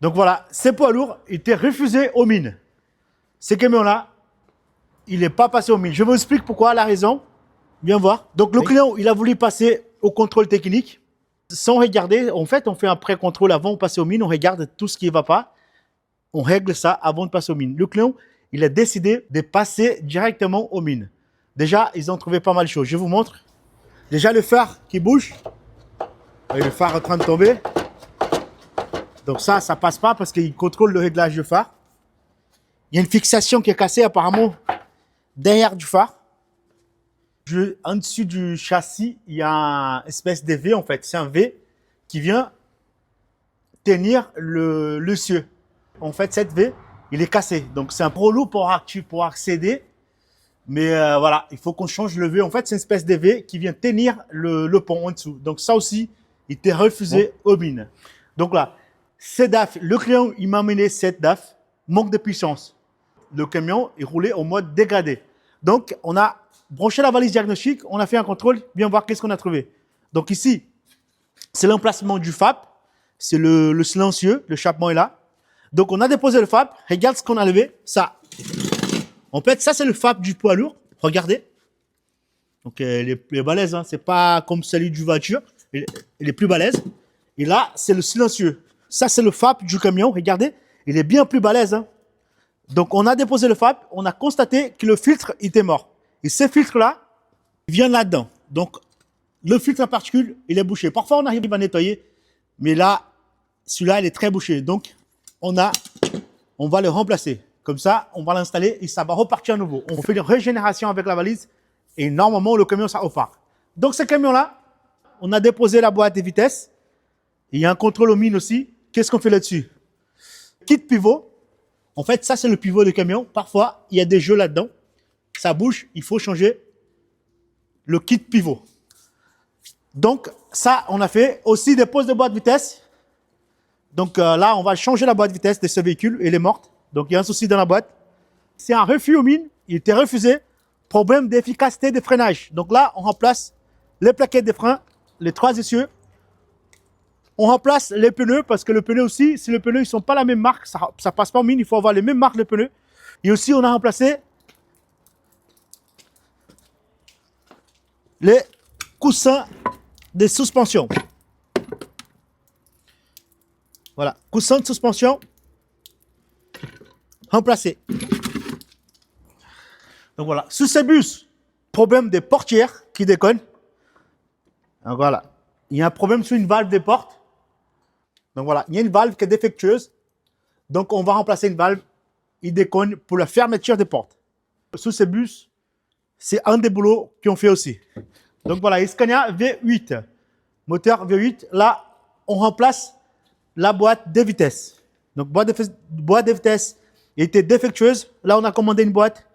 Donc voilà, ces poids lourds étaient refusés aux mines. Ces camions-là, il n'est pas passé aux mines. Je vous explique pourquoi, la raison. Viens voir. Donc le client, il a voulu passer au contrôle technique sans regarder. En fait, on fait un pré-contrôle avant de passer aux mines. On regarde tout ce qui ne va pas. On règle ça avant de passer aux mines. Le client, il a décidé de passer directement aux mines. Déjà, ils ont trouvé pas mal de choses. Je vous montre. Déjà, le phare qui bouge. Et le phare en train de tomber. Donc ça passe pas parce qu'il contrôle le réglage du phare. Il y a une fixation qui est cassée apparemment derrière du phare. En dessus du châssis, il y a une espèce de V en fait. C'est un V qui vient tenir le cieux. En fait, cette V, il est cassé. Donc c'est un pro lourd pour accéder. Mais voilà, il faut qu'on change le V. En fait, c'est une espèce de V qui vient tenir le pont en dessous. Donc ça aussi, il était refusé aux mines. Donc là, ces DAF, le client, il m'a amené cette DAF, manque de puissance. Le camion est roulé en mode dégradé. Donc, on a branché la valise diagnostique, on a fait un contrôle, bien voir qu'est-ce qu'on a trouvé. Donc ici, c'est l'emplacement du FAP, c'est le silencieux, le chapeau est là. Donc, on a déposé le FAP, regarde ce qu'on a levé, ça. En fait, ça, c'est le FAP du poids lourd, regardez. Donc, il est balèze, hein. C'est pas comme celui du voiture, il est plus balèze. Et là, c'est le silencieux. Ça, c'est le FAP du camion. Regardez, il est bien plus balèze. Hein. Donc, on a déposé le FAP. On a constaté que le filtre était mort. Et ce filtre-là, il vient là-dedans. Donc, le filtre à particules, il est bouché. Parfois, on arrive à nettoyer. Mais là, celui-là, il est très bouché. Donc, on va le remplacer. Comme ça, on va l'installer et ça va repartir à nouveau. On fait une régénération avec la valise. Et normalement, le camion, ça repart. Donc, ce camion-là, on a déposé la boîte de vitesse. Il y a un contrôle aux mines aussi. Qu'est-ce qu'on fait là-dessus? Kit pivot. En fait, ça, c'est le pivot de camion. Parfois, il y a des jeux là-dedans. Ça bouge. Il faut changer le kit pivot. Donc, ça, on a fait aussi des poses de boîte de vitesse. Donc là, on va changer la boîte de vitesse de ce véhicule. Elle est morte. Donc, il y a un souci dans la boîte. C'est un refus aux mines. Il était refusé. Problème d'efficacité de freinage. Donc là, on remplace les plaquettes de frein, les 3 essieux. On remplace les pneus parce que le pneu aussi, si les pneus ne sont pas la même marque, ça passe pas en mine, il faut avoir les mêmes marques de pneus. Et aussi, on a remplacé les coussins de suspension. Voilà, coussins de suspension remplacés. Donc voilà, sous ces bus, problème des portières qui déconnent. Donc voilà, il y a un problème sur une valve des portes. Donc voilà, il y a une valve qui est défectueuse. Donc on va remplacer une valve, il déconne pour la fermeture des portes. Sous ces bus, c'est un des boulots qu'on fait aussi. Donc voilà, Scania V8, moteur V8. Là, on remplace la boîte de vitesse. Donc boîte de vitesse était défectueuse. Là, on a commandé une boîte.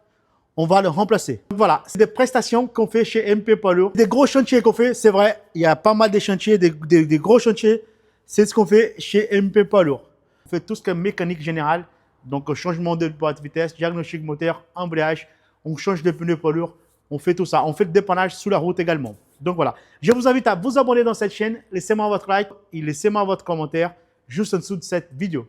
On va le remplacer. Donc voilà, c'est des prestations qu'on fait chez MP Poids Lourd. Des gros chantiers qu'on fait, c'est vrai. Il y a pas mal de chantiers, des gros chantiers. C'est ce qu'on fait chez MP Poids Lourd. On fait tout ce qui est mécanique générale. Donc, changement de boîte de vitesse, diagnostic moteur, embrayage. On change de pneus poids lourd. On fait tout ça. On fait le dépannage sous la route également. Donc, voilà. Je vous invite à vous abonner dans cette chaîne. Laissez-moi votre like et laissez-moi votre commentaire juste en dessous de cette vidéo.